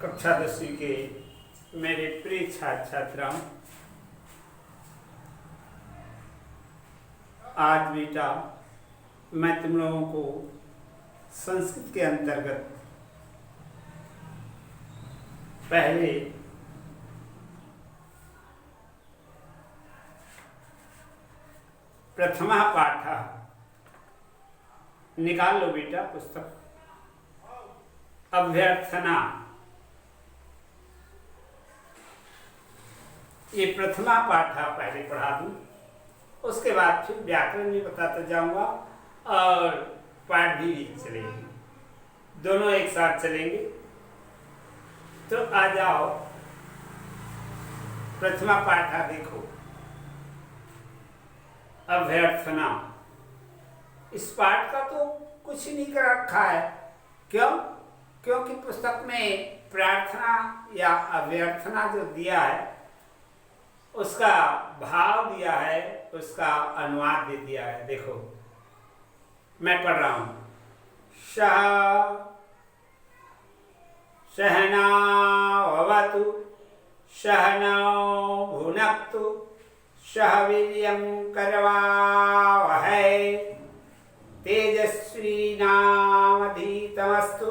कक्षा 10वीं के मेरे प्रिय छात्र छात्राओं, आज बेटा मैं तुम लोगों को संस्कृत के अंतर्गत पहले प्रथमा पाठ निकाल लो बेटा पुस्तक। अभ्यर्थना, ये प्रथमा पाठ पहले पढ़ा दूं, उसके बाद फिर व्याकरण भी बताता जाऊंगा और पाठ भी चलेंगे, दोनों एक साथ चलेंगे। तो आ जाओ, प्रथमा पाठ देखो, अभ्यर्थना। इस पाठ का तो कुछ ही नहीं कर रखा है। क्यों? क्योंकि पुस्तक में प्रार्थना या अभ्यर्थना जो दिया है उसका भाव दिया है, उसका अनुवाद दे दिया है। देखो मैं पढ़ रहा हूं। सहनावतु सहनौ भुनक्तु सह वीर्यं करवावहै तेजस्विनावधीतमस्तु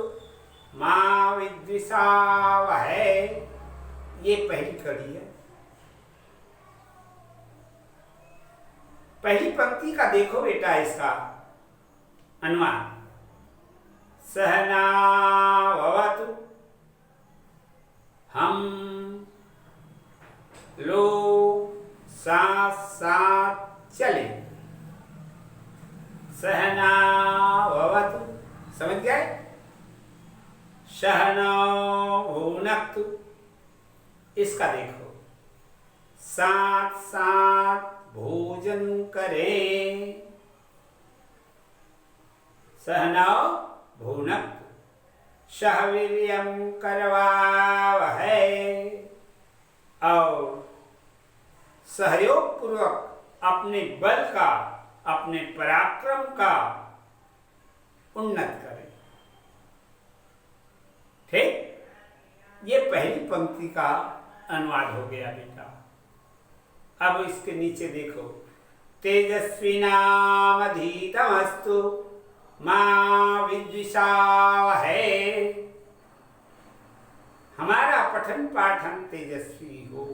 मा विद्विषावहै। ये पहली कड़ी है। पहली पंक्ति का देखो बेटा इसका अनुवाद। सहनावतु, हम लोग साथ साथ चले। सहनावतु, समझ गए? सहनौ भुनक्तु, इसका देखो, साथ साथ भोजन करें। सहनौ भुनक्तु सह वीर्यं करवावहै, और सहयोग पूर्वक अपने बल का, अपने पराक्रम का उन्नत करें। ठीक, ये पहली पंक्ति का अनुवाद हो गया बेटा। अब इसके नीचे देखो, तेजस्विनावधीतमस्तु मा विद्विषावहै। हमारा पठन पाठन तेजस्वी हो।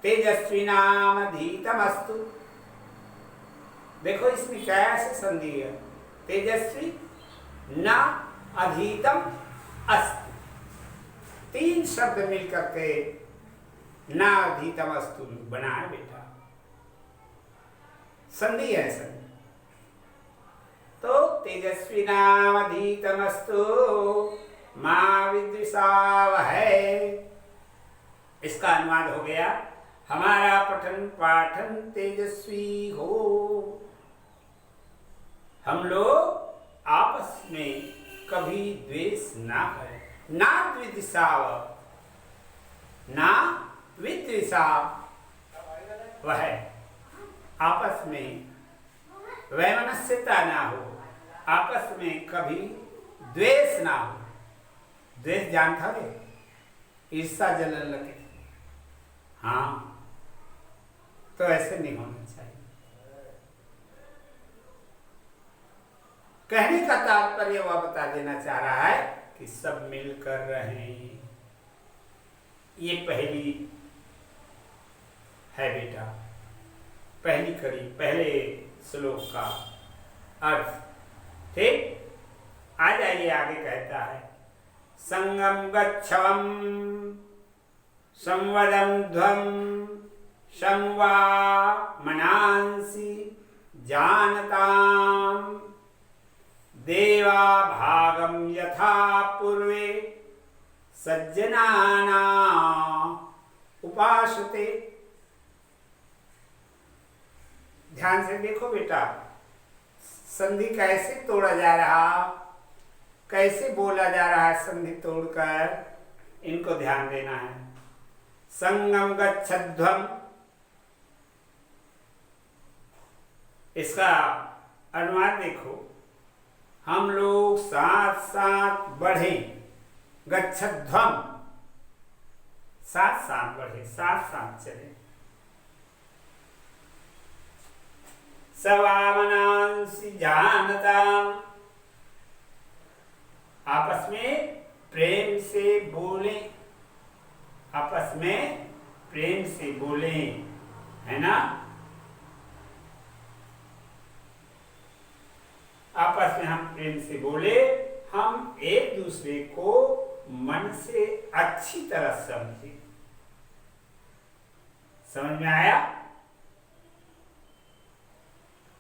तेजस्विनावधीतमस्तु, देखो इसमें कैसे संधि है। तेजस्वी न अधीतम अस्तु, तीन शब्द मिलकर के न अधीतम अस्तु बना है बेटा, संधि है संधि। तो तेजस्विनावधीतमस्तु मा विद्विषावहै, इसका अनुवाद हो गया, हमारा पठन पाठन तेजस्वी हो। हम लोग आपस में कभी द्वेष ना करें। ना द्विदिशाव, ना विद्विषावह, आपस में वैमनस्यता ना हो, आपस में कभी द्वेष ना हो। द्वेष जानता है, ईर्ष्या जलन लगे। हाँ, तो ऐसे नहीं होना चाहिए। कहने का तात्पर्य वह बता देना चाह रहा है कि सब मिलकर रहें। ये पहली है बेटा, पहली कड़ी, पहले श्लोक का अर्थ। ठीक, आ जाइए आगे। कहता है, संगम गच्छवम संवदं ध्वं संवा मनांसि जानतां देवा भागं यथा पूर्वे सज्जनानां उपासते। ध्यान से देखो बेटा, संधि कैसे तोड़ा जा रहा, कैसे बोला जा रहा है संधि तोड़कर, इनको ध्यान देना है। संगम गच्छध्वम, इसका अनुवाद देखो, हम लोग साथ साथ बढ़े। गच्छध्वम साथ साथ बढ़े, साथ साथ चले। सवामनांसि जानता, आपस में प्रेम से बोले, आपस में प्रेम से बोले, है ना। आपस में हम प्रेम से बोले, हम एक दूसरे को मन से अच्छी तरह समझे। समझ में आया?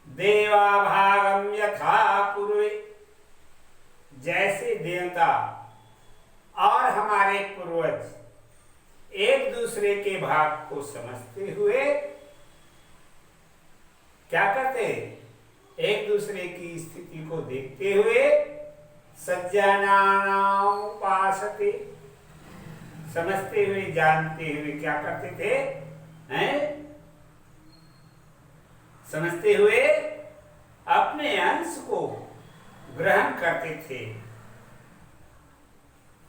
देवा भागम यथा पूर्वे, जैसे देवता और हमारे पूर्वज एक दूसरे के भाग को समझते हुए क्या करते, एक दूसरे की स्थिति को देखते हुए सज्जनानां उपासते, समझते हुए जानते हुए क्या करते थे, हैं? समझते हुए अपने अंश को ग्रहण करते थे।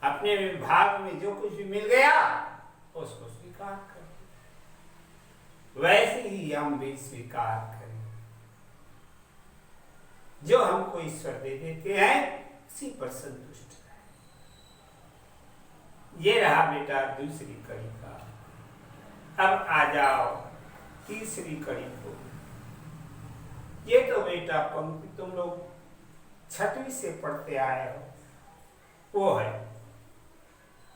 अपने भाग में जो कुछ भी मिल गया उसको स्वीकार करते, वैसे ही हम भी स्वीकार करें। जो हमको ईश्वर दे देते हैं उसी पर संतुष्ट रहे। ये रहा बेटा दूसरी कड़ी का। अब आ जाओ तीसरी कड़ी को। ये तो बेटा पंक्ति तुम लोग 6वीं से पढ़ते आए हो, वो है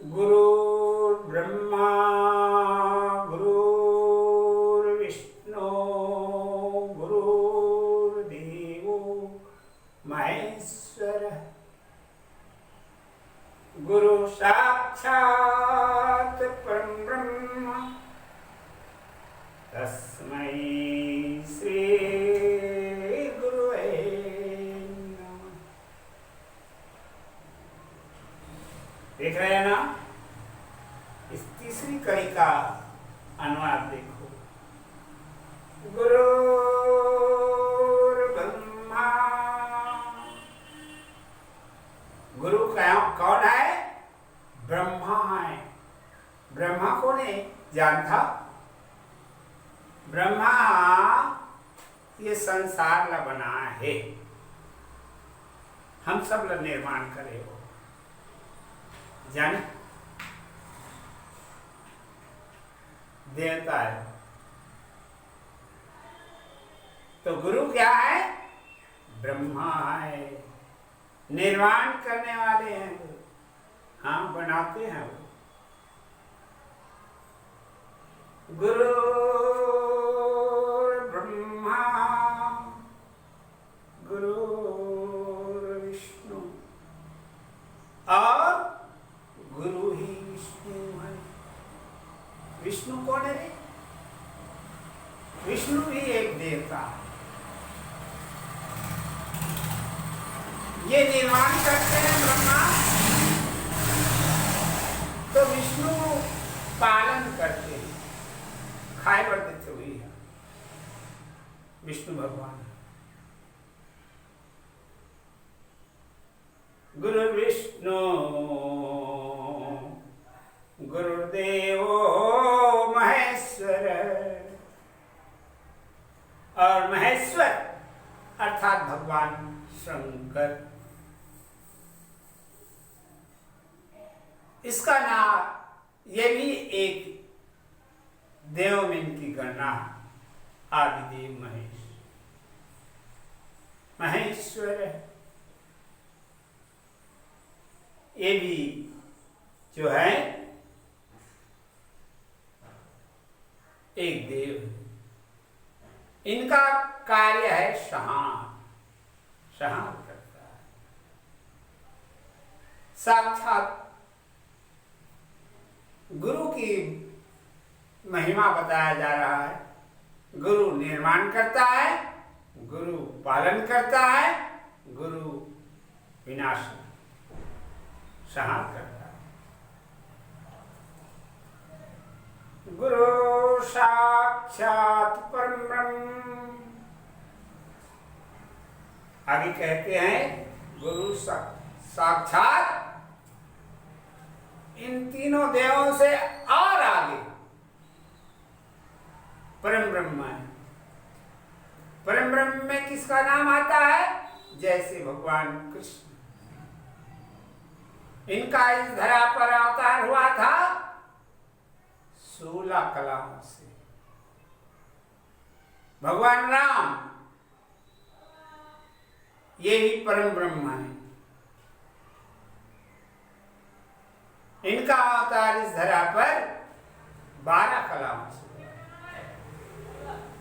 गुरु ब्रह्मा गुरुर्विष्णु गुरुर्देवो महेश्वर, गुरु साक्षात् परम ब्रह्म तस्मै श्री गुरुवे नमः। देख रहे हैं ना, इस तीसरी कड़ी का अनुवाद देखो। गुरुर्ब्रह्मा, गुरु कौन है? ब्रह्मा है। ब्रह्मा कौन है? जानता? ब्रह्मा ये संसार ला बना है, हम सब ला निर्माण करे हो, जाने देवता है। तो गुरु क्या है? ब्रह्मा है, निर्माण करने वाले हैं गुरु। हाँ, बनाते हैं वो। गुरु ब्रह्मा गुरु विष्णु, और गुरु ही विष्णु है। विष्णु कौन है रे? विष्णु भी एक देवता है। ये निर्माण करते हैं ब्रह्मा, तो विष्णु पालन करते हैं, खाए बढ़ते थे वही है विष्णु भगवान। गुरु विष्णु गुरुदेवो महेश्वर, और महेश्वर अर्थात भगवान शंकर। इसका नाम, ये भी एक देव में इनकी गणना, आदिदेव महेश्वर, ये भी जो है एक देव। इनका कार्य है सहार करता है। साक्षात गुरु की महिमा बताया जा रहा है। गुरु निर्माण करता है, गुरु पालन करता है, गुरु विनाश संहार करता है। गुरु साक्षात परम ब्रह्म, आगे कहते हैं गुरु साक्षात इन तीनों देवों से और परम ब्रह्म है। परम ब्रह्म में किसका नाम आता है? जैसे भगवान कृष्ण, इनका इस धरा पर अवतार हुआ था 16 कलाओं से। भगवान राम ये ही परम ब्रह्म है। इनका अवतार इस धरा पर 12 कलाओं से।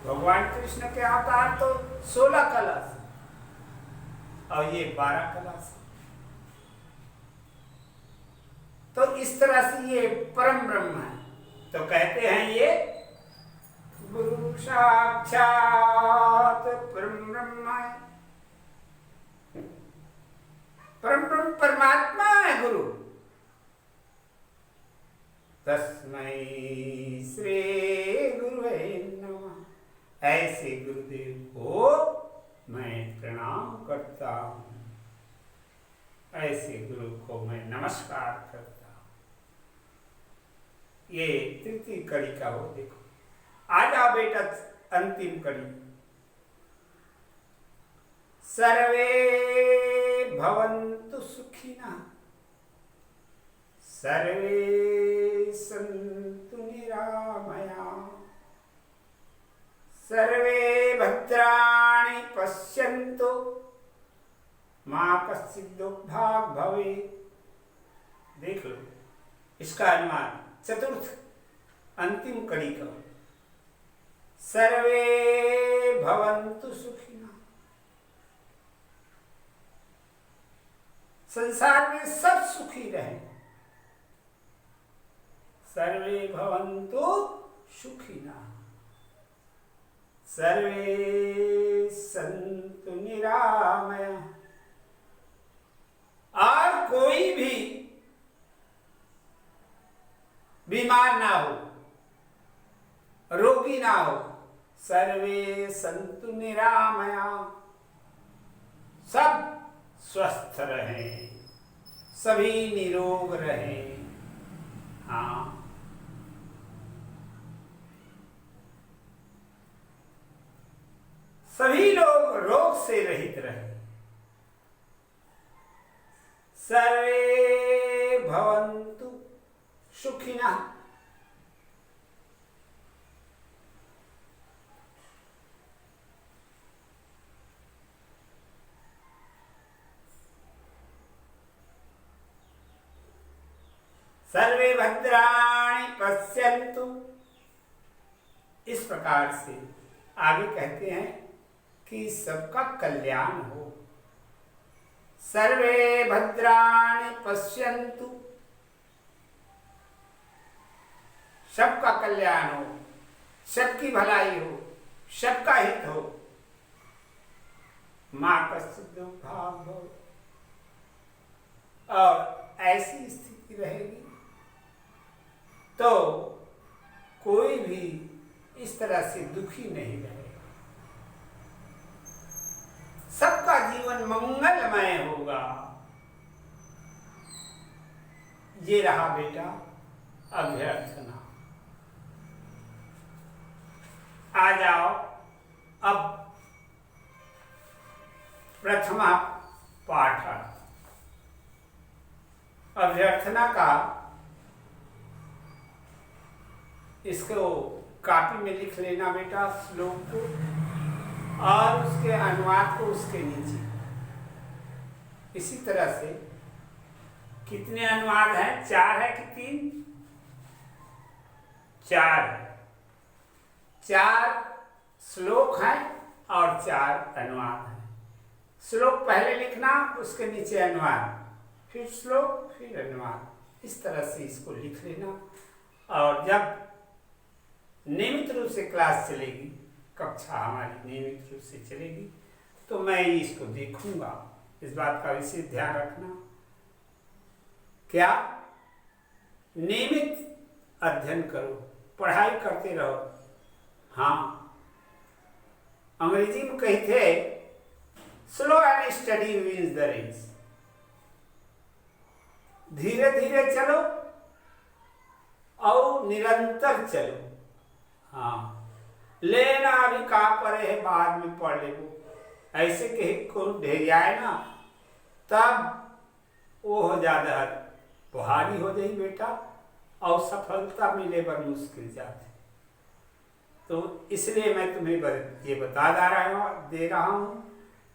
भगवान कृष्ण के अवतार तो 16 कला से और ये 12 कला से। तो इस तरह से ये परम ब्रह्म है। तो कहते हैं ये गुरु साक्षात परम ब्रह्म है। परम ब्रह्म परमात्मा है गुरु। तस्मै श्री गुरुवे नमः। ऐसे गुरुदेव को मैं प्रणाम करता हूँ, ऐसे गुरु को मैं नमस्कार करता हूँ। ये तृतीय कड़ी का हो। देखो आ जाओ बेटा अंतिम कड़ी। सर्वे भवन्तु सुखिनः, सर्वे सन्तु निरामयाः, सर्वे भद्राणि पश्यन्तु मा कश्चित् दुःखभाग् भवेत्। देख लो इसका अनुमान चतुर्थ अंतिम कड़ी का। सर्वे भवन्तु सुखिनः, संसार में सब सुखी रहे। सर्वे भवन्तु सुखिनः, सर्वे सन्तु निरामयाः। और कोई भी बीमार ना हो, रोगी ना हो। सर्वे सन्तु निरामयाः, सब स्वस्थ रहें, सभी निरोग रहें। हाँ, सभी लोग रोग से रहित रहें। सर्वे भवन्तु सुखिनः, सर्वे भद्राणि पश्यन्तु। इस प्रकार से आगे कहते हैं कि सबका कल्याण हो। सर्वे भद्राणि पश्यन्तु, सबका कल्याण हो, सबकी भलाई हो, सबका हित हो। मा कश्चित् दुःखभाग् भवेत्। और ऐसी स्थिति रहेगी तो कोई भी इस तरह से दुखी नहीं रहेगा, सबका जीवन मंगलमय होगा। ये रहा बेटा अभ्यर्थना। आ जाओ अब प्रथमा पाठ अभ्यर्थना का। इसको कॉपी में लिख लेना बेटा श्लोक को, और उसके अनुवाद को उसके नीचे। इसी तरह से कितने अनुवाद हैं? 4 है कि 3? 4 है। 4 श्लोक हैं और 4 अनुवाद हैं। श्लोक पहले लिखना, उसके नीचे अनुवाद, फिर श्लोक, फिर अनुवाद। इस तरह से इसको लिख लेना। और जब नियमित रूप से क्लास चलेगी, कक्षा हमारी नियमित रूप से चलेगी, तो मैं इसको देखूंगा। इस बात का विशेष ध्यान रखना। क्या? नियमित अध्ययन करो, पढ़ाई करते रहो। हाँ, अंग्रेजी में कही थे slow and steady wins the race. धीरे धीरे चलो और निरंतर चलो। हाँ, लेना अभी कहाँ पड़े है, बाद में पढ़ ले। ऐसे कहीं को ढेरियाए ना, तब वो हो जाता है, भारी हो जाए बेटा, और सफलता मिले पर मुश्किल जाते। तो इसलिए मैं तुम्हें ये बता दे रहा हूं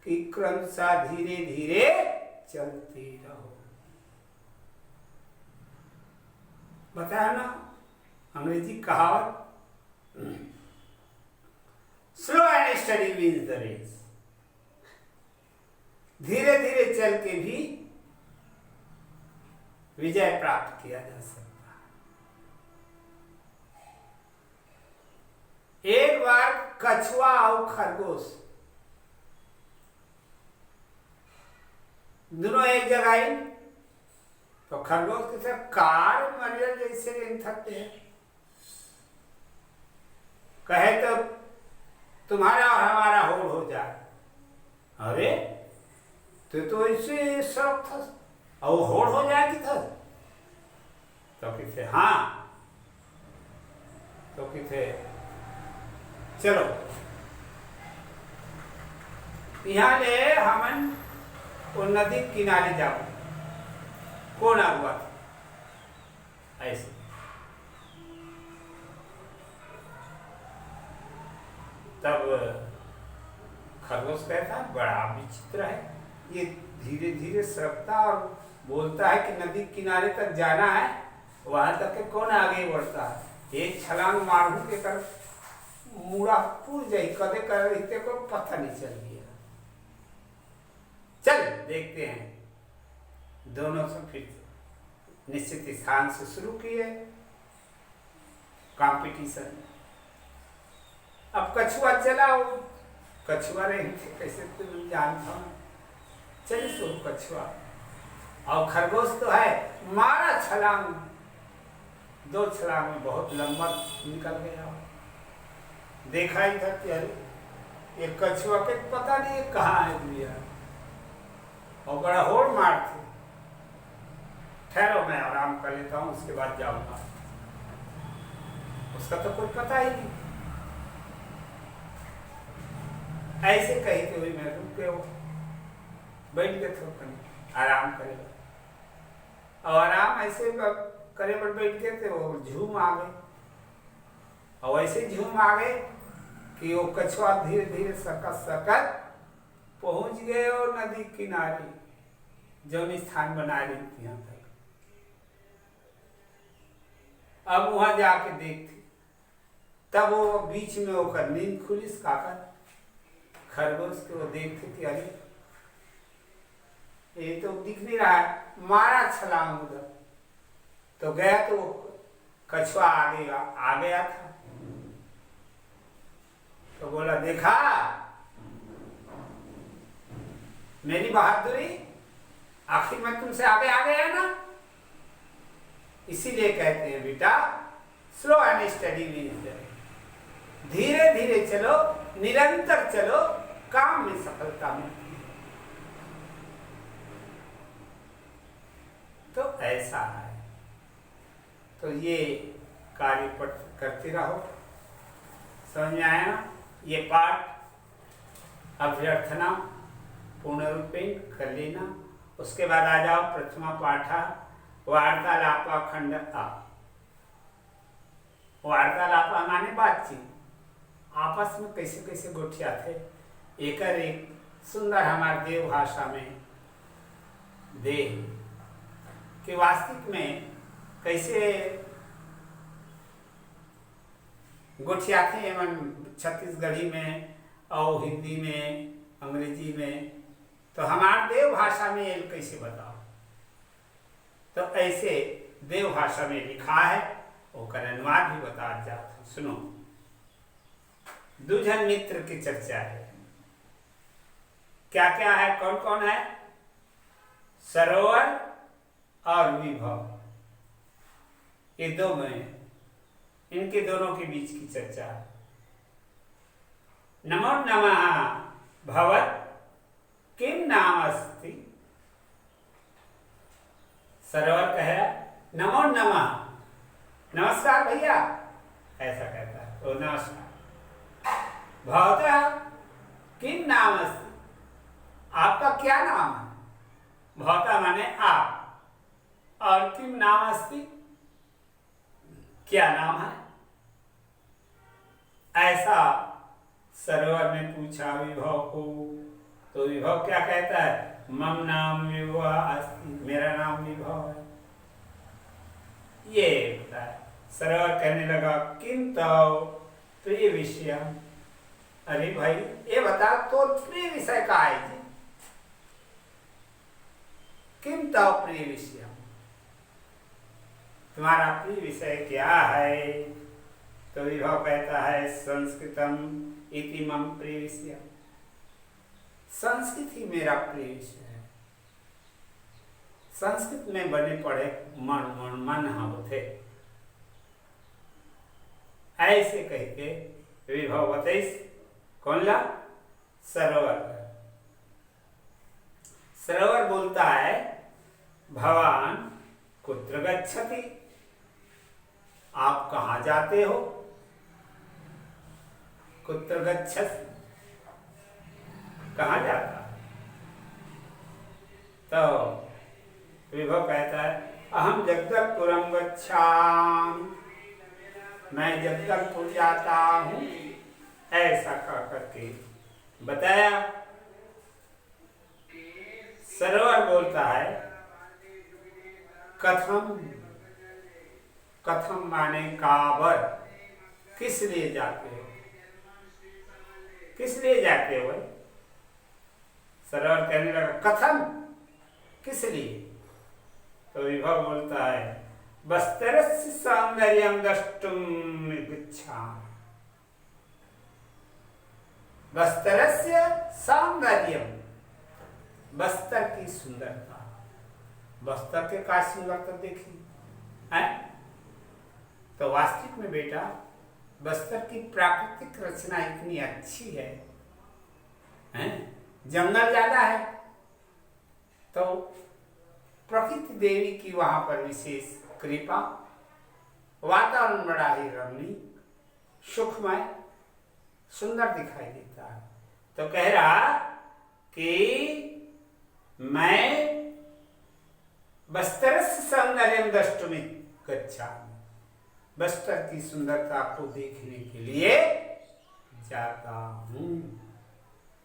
कि क्रमशः धीरे धीरे चलते रहो। बताया ना अंग्रेजी कहावत, slow and steady wins the race. धीरे धीरे चल के भी विजय प्राप्त किया जा सकता है। एक बार कछुआ और खरगोश दोनों एक जगह आई, तो खरगोश के साथ कार मरियल जैसे थकते हैं, कहे तो तुम्हारा और हमारा होड़ हो जाए। अरे तो ऐसे सब था और होड़ हो जाएगी था, तो किथे हाँ, तो किथे चलो यहाँ ले हमन वो नदी किनारे जाओ, कौन हुआ था ऐसे। तब खरगोश कहता बड़ा विचित्र है, ये धीरे धीरे सरकता और बोलता है कि नदी किनारे तक जाना है, वहां तक के कौन आगे बढ़ता है। एक छलांग मारू के कर मुड़ा पूर जाई, कदे कर रहते को पता नहीं चल गया। चल देखते हैं। दोनों से फिर निश्चित स्थान से शुरू किए कंपटीशन। अब कछुआ चला, कछुआ रहे थे कैसे तुम जानता, चलिए सो कछुआ, और खरगोश तो है मारा छलांग, 2 छलांग में बहुत लंबा निकल गया। देखा ही था कि अरे ये कछुआ के पता नहीं कहाँ है दुनिया, और बड़ा होड़ मारते। ठहरो मैं आराम कर लेता हूँ, उसके बाद जाऊंगा। उसका तो कोई पता ही नहीं। ऐसे कही कि वही मैं रुक गए, बैठ गए थोड़ा आराम करेगा, और आराम ऐसे करे पर बैठ गए थे, वो झूम आ गए, और ऐसे झूम आ गए कि वो कछुआ धीरे धीरे सकत पहुंच गए और नदी किनारे जो स्थान बना रही थी यहाँ तक। अब वहां जाके देखते, तब वो बीच में होकर नींद खुली काकर खरगोश को देखते कि अरे ये तो दिख नहीं रहा है, मारा छलांग उधर, तो गया तो कछुआ आ गया था। तो बोला देखा मेरी बहादुरी, आखिर मैं तुमसे आगे आ गया ना। इसीलिए कहते हैं बेटा स्लो एंड स्टडी विंस, धीरे धीरे चलो, निरंतर चलो, काम में सफलता मिलती है। तो ऐसा है, तो ये कार्य करते रहो। समझ में आया ना? ये पाठ अभ्यर्थना पूर्ण रूपेण कर लेना। उसके बाद आ जाओ प्रथमा पाठा वार्तालापा खंड आ। वार्तालापा माने बातचीत, आपस में कैसे कैसे गोठिया थे, एक सुंदर हमारे देव भाषा में दे कि वास्तविक में कैसे गोठिया थे एवं छत्तीसगढ़ी में और हिंदी में अंग्रेजी में, तो हमारे देव भाषा में ये कैसे बताओ। तो ऐसे देव भाषा में लिखा है, वो कर अनुवाद भी बता जाता। सुनो, दुजन मित्र की चर्चा है। क्या क्या है, कौन कौन है? सरोवर और विभव, ये 2 में, इनके दोनों के बीच की चर्चा है। नमो नमः भवत किम नाम अस्ति। सरोवर कहे नमो नमः, नमस्कार भैया, ऐसा कहता है वो, नमस्कार, भवतः किम नाम अस्ति, आपका क्या नाम है। भवतः माने आप, और किम नाम अस्ति, क्या नाम है। ऐसा सरोवर ने पूछा विभव को। तो विभव क्या कहता है, मम नाम विभव अस्ति, मेरा नाम विभव है। ये होता है। सरोवर कहने लगा किम तो प्रिय विषय। अरे भाई ये बता तो प्रिय विषय का है जी। किम तो प्रिय विषय, तुम्हारा प्रिय विषय क्या है। तो विभव कहता है संस्कृतम इति मम प्रिय विषय, संस्कृत ही मेरा प्रिय विषय है। संस्कृत में बने पड़े मन होते। ऐसे कह के विभव बताइस कौन ला, सरोवर। सरोवर बोलता है भगवान कुत्र गच्छति, आप कहाँ जाते हो। कुत्र गच्छति, कहाँ जाता। तो विभव कहता है अहम जगदलपुरम गच्छामि, मैं जगदलपुर जाता हूँ। ऐसा कह करके बताया। सरोवर बोलता है कथम, कथम माने काबर, किस लिए जाते हो, किस लिए जाते हो। सरोवर कहने लगा कथम, किस लिए। तो विभव बोलता है बस्तरस्य सौंदर्यं द्रष्टुम इच्छामि, बस्तरस्य सौंदर्यम, बस्तर की सुंदरता। बस्तर के का सुंदरता देखी है। तो वास्तविक में बेटा बस्तर की प्राकृतिक रचना इतनी अच्छी है, हैं? जंगल ज्यादा है, तो प्रकृति देवी की वहां पर विशेष कृपा, वातावरण बड़ा ही रमणीय सुखमय सुंदर दिखाई देता है। तो कह रहा कि मैं बस्तरस्य सौंदर्यं द्रष्टुमि गच्छामि, बस्तर की सुंदरता को देखने के लिए जाता हूं।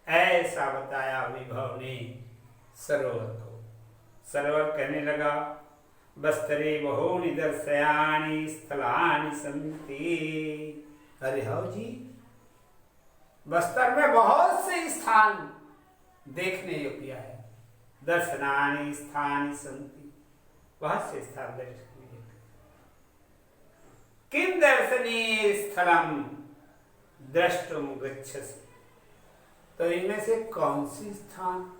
ऐसा बताया विभव ने सरोवर को। सरोवर कहने लगा बस्तरे बहूनि दर्शयानि स्थलानि सन्ति। अरे हो जी, बस्तर में बहुत से स्थान देखने योग्य है। दर्शनानि स्थानि सन्ति, बहुत से स्थान देखने योग्य। किम दर्शनीय स्थलम द्रष्टुम गच्छसि, तो इनमें से कौन सी स्थान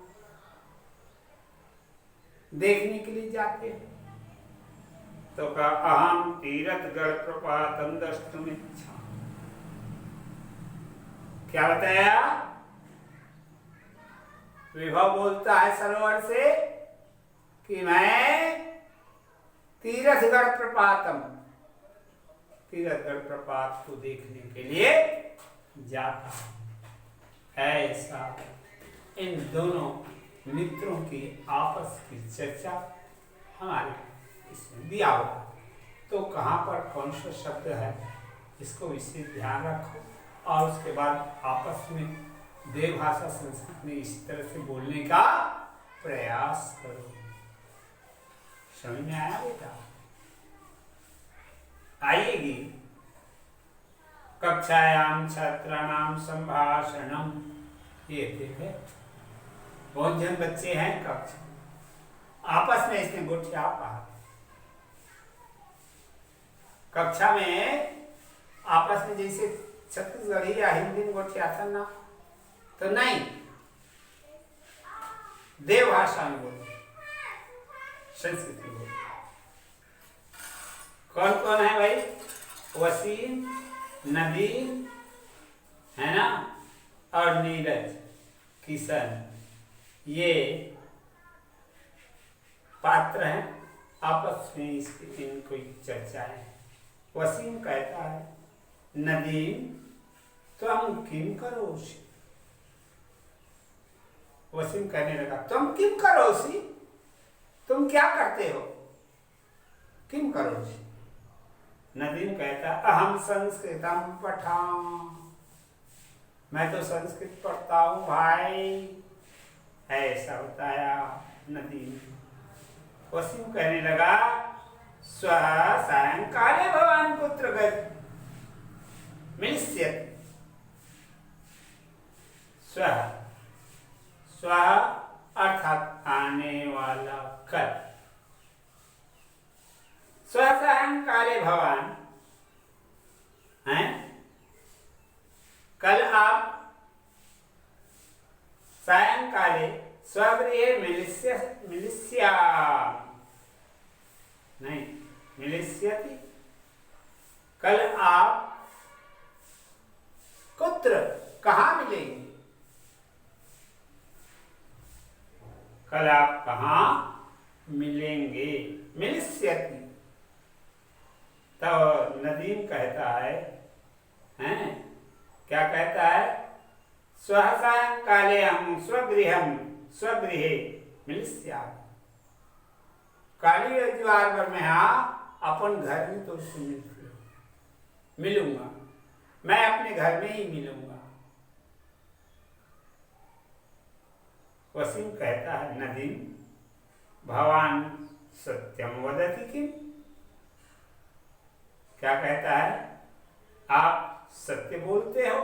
देखने के लिए जाते हैं। तो कहा अहम तीरथगढ़ प्रपातम द्रष्टुम इच्छामि। क्या बताया, विभव बोलता है सरोवर से कि मैं तीरथगढ़ प्रपातम, तीरथगढ़ प्रपात को देखने के लिए जाता हूं। ऐसा इन दोनों मित्रों की आपस की चर्चा हमारे इसमें दिया हुआ। तो कहाँ पर कौन सा शब्द है इसको विशेष ध्यान रखो, और उसके बाद आपस में देवभाषा संस्कृत में इसी तरह से बोलने का प्रयास करो। समझ में आया बेटा? आइएगी कक्षायाम छात्राणाम संभाषणम, ये देखे बहुत जन बच्चे हैं कक्षा, आपस में इसने गुठिया पा कक्षा में आपस में जैसे छत्तीसगढ़ी या हिंदी में गुठिया था ना, तो नहीं देवभाषा में बोले, संस्कृत में बोले। कौन कौन है भाई? वसीम, नदीम है ना, और नीरज, किशन, ये पात्र हैं। आपस में इसकी इनकी चर्चा है। वसीम कहता है नदीम त्वं किं करोषि? वसीम कहने लगा, तुम किम करोषि? तुम क्या करते हो? किम करोषि? नदीम कहता, अहम संस्कृतम पठाम, मैं तो संस्कृत पढ़ता हूँ भाई, ऐसा बताया नदीम। वसीम कहने लगा, स्वः सायंकाले भवान कुत्र मिलिष्यति? स्वः, स्वः अर्थात आने वाला कल। स्वः सायंकाले भवान हैं, कल आप सायंकाले स्वगृहे मिलिष्यति, कल आप कुत्र, कहाँ मिलेंगे? कल आप कहाँ मिलेंगे? मिलिष्यति। तो नदीम कहता है, हैं? क्या कहता है? स्वः सायंकाले हम स्वगृहे मिलिष्यामि। काली रविवार पर मैं अपन घर में तो मिलूंगा, मैं अपने घर में ही मिलूंगा। वसीम कहता है, नदीम भवान सत्यम वदति किम? क्या कहता है? आप सत्य बोलते हो?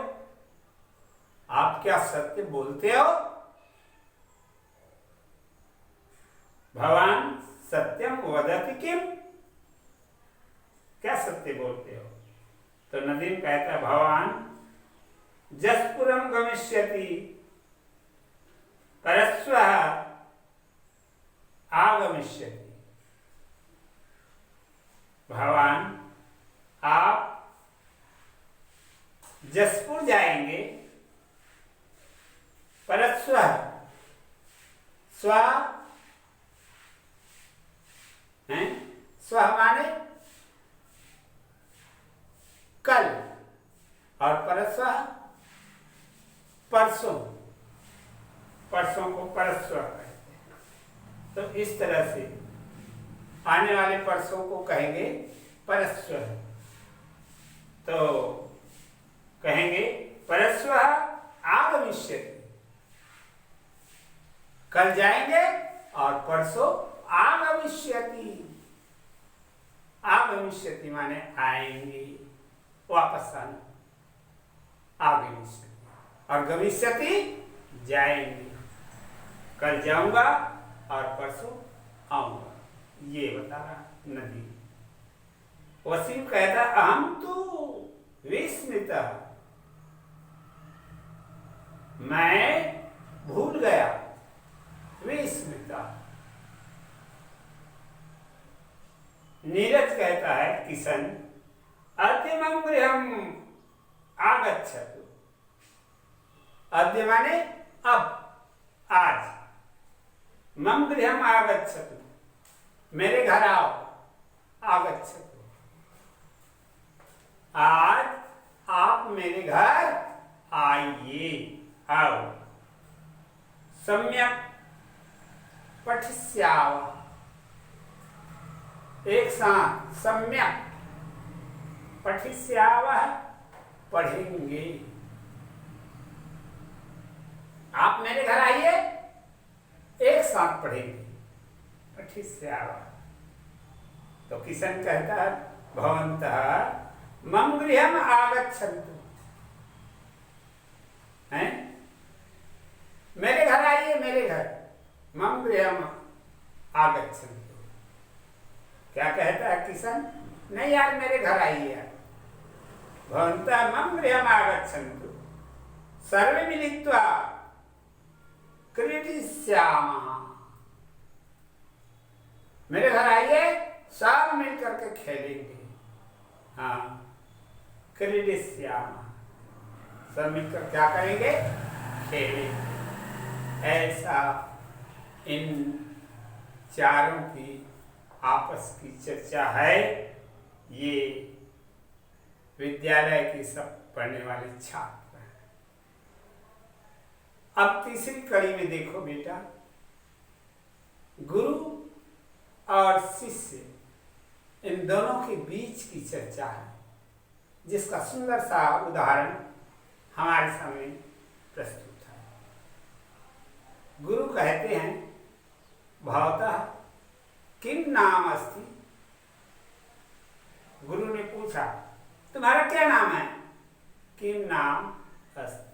आप क्या सत्य बोलते हो? भवान सत्यम वदति किम? क्या सत्य बोलते हो? तो नदीम कहता, भवान जसपुरम गमिष्यति परस्वः आगमिष्यति। भवान आप जसपुर जाएंगे, परस्वः, स्व हैं, स्व माने कल, और परस्वः परसों, परसों को परस्वः कहते हैं। तो इस तरह से आने वाले परसों को कहेंगे परस्वः। तो कहेंगे परस्वः आगमिष्यति, कल जाएंगे और परसों आगमिष्यति। आगमिष्यति माने आएंगे, वापस आना, आगमिष्यति। और गमिष्यति जाएंगे, कल जाऊंगा और परसों आऊंगा, ये बता रहा नदी। वसीम कहता, अहम तो विस्मृता, मैं भूल गया। विस्मृता। नीरज कहता है, किशन अद्य गृहम आगच्छतु। अद्य माने अब, आज। मम गृहम आगच्छतु, मेरे घर आओ। आगच्छतु, आज आप मेरे घर आइए, आओ। सम्यक पठिष्यामः, एक साथ, सम्यक पठिष्यामः, पढ़ेंगे। आप मेरे घर आइए, एक साथ पढ़ेंगे। पठिष्यामः। तो किशन कहता है, भवन्तः मम गृहम आगच्छन्तु, हैं? मेरे घर आइए, मेरे घर। मम गृहम आगच्छन्तु। क्या कहता है किशन? नहीं यार, मेरे घर आइए यार। भवन्तः मम गृहम आगच्छन्तु, सर्वे मिलित्वा क्रीडिष्यामः। मेरे घर आइए, सब मिल करके खेलेंगे। हाँ, क्रीडिष्यामः, सब मिलकर क्या करेंगे? खेलेंगे। ऐसा इन चारों की आपस की चर्चा है। ये विद्यालय की सब पढ़ने वाले छात्र अब तीसरी कड़ी में देखो बेटा, गुरु और शिष्य इन दोनों के बीच की चर्चा है, जिसका सुंदर सा उदाहरण हमारे सामने प्रस्तुत है। गुरु कहते हैं, भवतः किम नाम अस्ति। गुरु ने पूछा, तुम्हारा क्या नाम है? किम नाम अस्ति।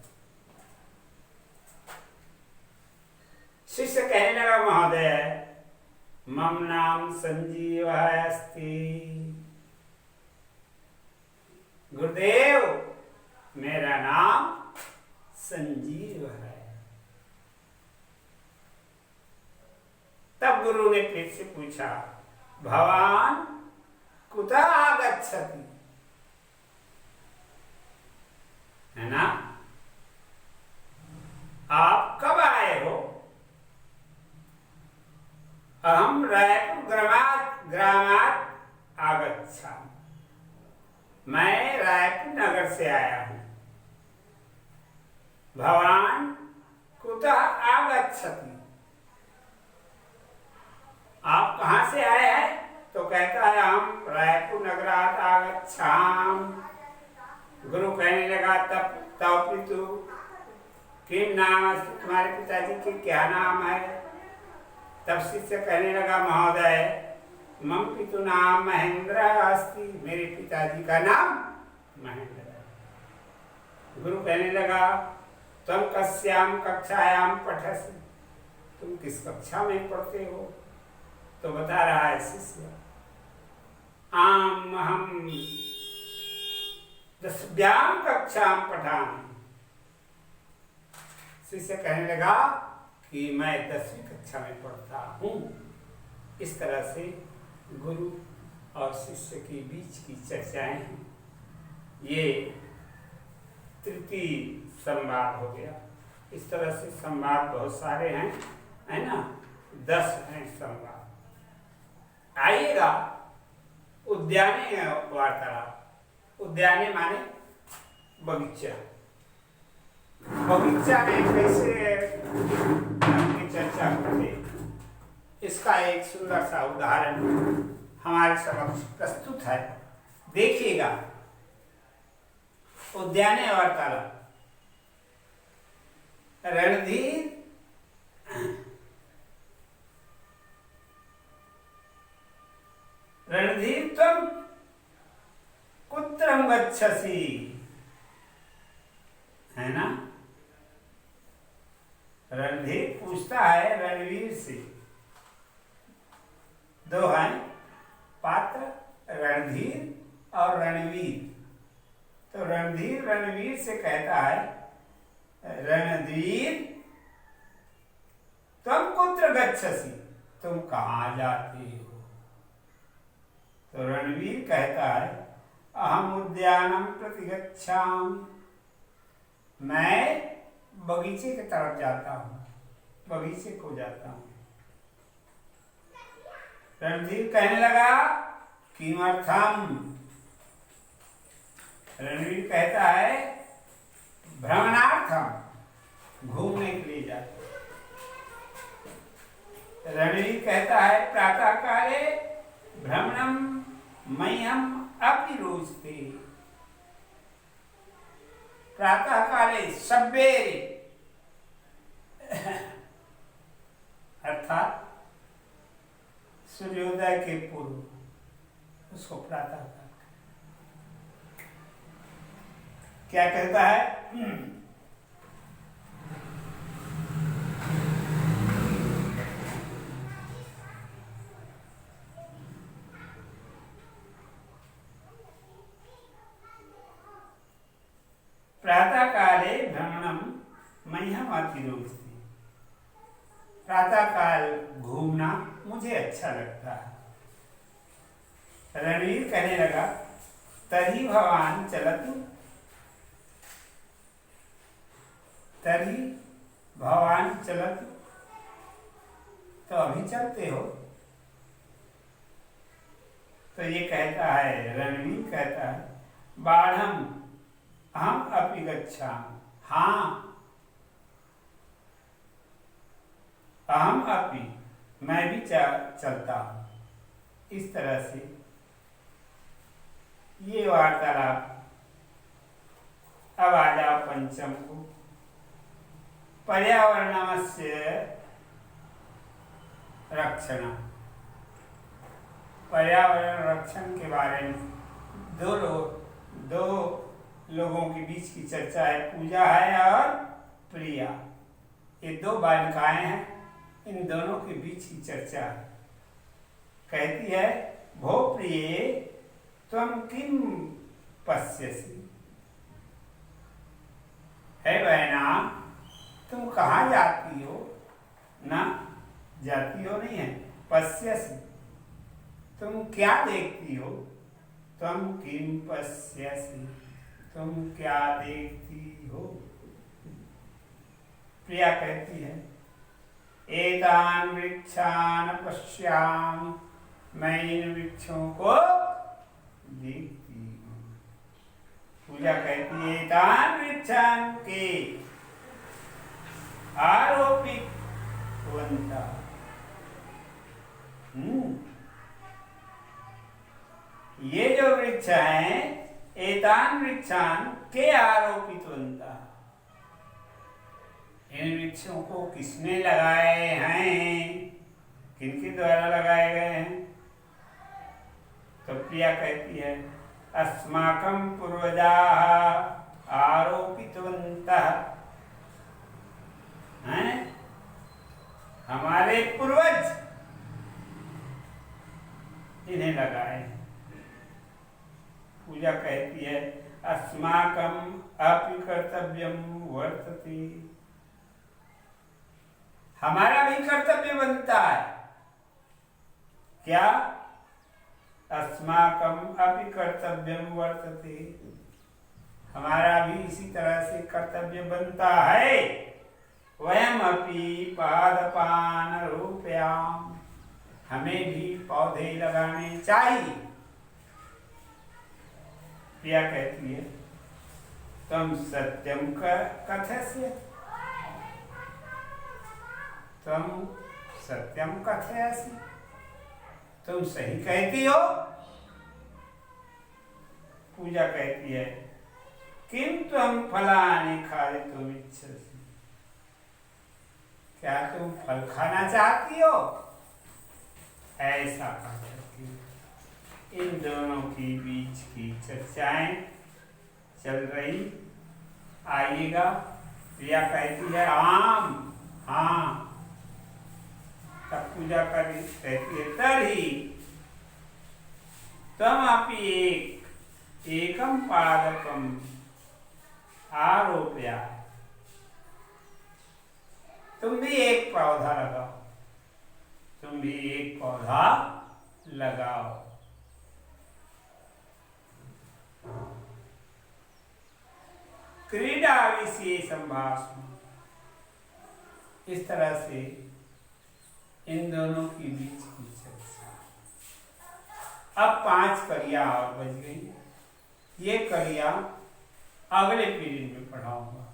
शिष्य कहने लगा, महोदय मम नाम संजीव अस्ति। गुरुदेव मेरा नाम संजीव है। तब गुरु ने फिर से पूछा, भवान कुतः आगच्छति, है ना, आप कब आए हो? अहम रायपुर ग्रामात् आगच्छामि, मैं रायपुर नगर से आया हूं। भवान कुतः आगच्छति, आप कहां से आए हैं? तो कहता है, हम रायपुर नगरात् आगच्छामि। गुरु कहने लगा, तब पितु किम नाम अस्ति, तुम्हारे पिताजी के क्या नाम है? तब शिष्य कहने लगा, महोदय मम पितु नाम महेंद्र अस्ति, मेरे पिताजी का नाम महेंद्र है। गुरु कहने लगा, तुम कस्याम कक्षायाम पठसि, तुम किस कक्षा में पढ़ते हो? तो बता रहा है शिष्य, आम हम 10व्याम कक्षाम पठामि। शिष्य कहने लगा कि मैं 10वीं कक्षा में पढ़ता हूँ। इस तरह से गुरु और शिष्य के बीच की चर्चाएं हैं। ये तृतीय संवाद हो गया। इस तरह से संवाद बहुत सारे हैं, है ना, 10 हैं संवाद। आइएगा उद्याने वार्तालाप। उद्याने माने बगीचा। बगीचा में कैसे की चर्चा करते, इसका एक सुंदर सा उदाहरण हमारे समक्ष प्रस्तुत है। देखिएगा, उद्याने वार्तालाप। रणधीर तुम कुत्रम गच्छसि, है ना। रणधीर पूछता है रणवीर से। दो हैं पात्र, रणधीर और रणवीर। तो रणधीर रणवीर से कहता है, रणधीर तुम कुत्र गच्छसि, तुम कहाँ जाते हो? तो रणवीर कहता है, अहम उद्यानम प्रति गच्छामि, मैं बगीचे की तरफ जाता हूँ, बगीचे को जाता हूँ। रणधीर कहने लगा, किमर्थम? रणवीर कहता है, भ्रमणार्थम, घूमने के लिए जाता हूँ। रणवीर कहता है, प्रातः काले भ्रमणम मह्यम अपि रोचते, प्रातः काले सवेरे, अर्थात सूर्योदय के पूर्व, उसको प्रातः काल क्या कहता है? प्रातः काले भ्रमणम मह्यम अति रोचते, प्रातः काल घूमना मुझे अच्छा लगता है। रणवीर कहने लगा, तरी भवान चलतु, तरी भवान चलतु, तो अभी चलते हो? तो ये कहता है, रणवीर कहता है, बाढ़म हम अपि गच्छामि, हाँ अहम अपि, मैं भी चलता हूँ। इस तरह से ये वार्तालाप। अब आ जाओ पंचम को, पर्यावरणस्य रक्षण। पर्यावरण रक्षण के बारे में दो लोगों के बीच की चर्चा है, पूजा है और प्रिया। ये दो बालिकाएं हैं, इन दोनों के बीच की चर्चा है। कहती है, भो प्रिये त्वं किम पश्यसि। है बहना, तुम कहाँ जाती हो? ना, जाती हो नहीं है, पश्यसि, तुम क्या देखती हो? त्वं किम पश्यसि, तुम क्या देखती हो? प्रिया कहती है, एतान वृक्षान पश्यामि, मैं इन वृक्षों को देखती हूँ। पूजा कहती है, एतान वृक्षान के आरोपित वंता। ये जो वृक्ष हैं, एतान वृक्षान के आरोपितवंता। इन वृक्षों को किसने लगाए हैं? किनके द्वारा लगाए गए हैं? तो प्रिया कहती है, अस्माकं पूर्वजाः आरोपितवन्तः। हैं? हमारे पूर्वज इन्हें लगाए। पूजा कहती है, अस्माकं अपि कर्तव्यं वर्तते। हमारा भी कर्तव्य बनता है। क्या? अस्माकं अपि कर्तव्यं वर्तते। हमारा भी इसी तरह से कर्तव्य बनता है। वयम अपि पादपान रोपयाम। हमें भी पौधे लगाने चाहिए। प्रिया कहती है, तुम सत्यम कथयसि। तुम सत्यम कथयसि, तुम सही कहती हो। पूजा कहती है, किम त्वं फलानि खादितुम् इच्छसि। क्या तुम फल खाना चाहती हो? ऐसा कह सकती हो। इन दोनों के बीच की चर्चाएं चल रही। आइएगा, प्रिया कहती है, आम, हाँ। तब पूजा करी कहती है, तर्हि त्वमपि एकम पादपम आरोपया। तुम भी एक पौधा लगाओ। तुम भी एक पौधा लगाओ। क्रीडा विषय संभाषण। इस तरह से इन दोनों के बीच की चर्चा। अब 5 कड़ियां और बच गई। ये कड़ियां अगले पीरियड में पढ़ाऊंगा।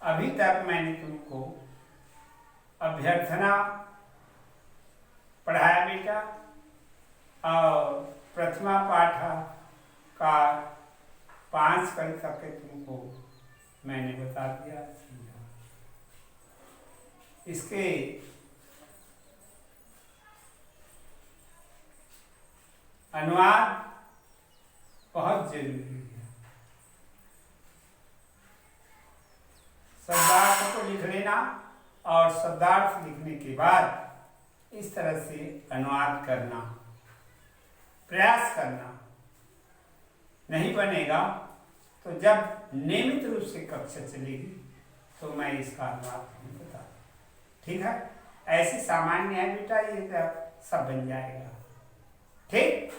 अभी तक मैंने तुमको अभ्यर्थना पढ़ाया बेटा, और प्रथमा पाठ का 5 कड़ी तक के तुमको मैंने बता दिया। इसके अनुवाद बहुत जरूरी है। शब्दार्थ को लिख लेना, और शब्दार्थ लिखने के बाद इस तरह से अनुवाद करना, प्रयास करना। नहीं बनेगा तो जब नियमित रूप से कक्षा चलेगी तो मैं इसका अनुवाद नहीं बता। ठीक है, ऐसी सामान्य है बेटा, ये सब बन जाएगा। ठीक।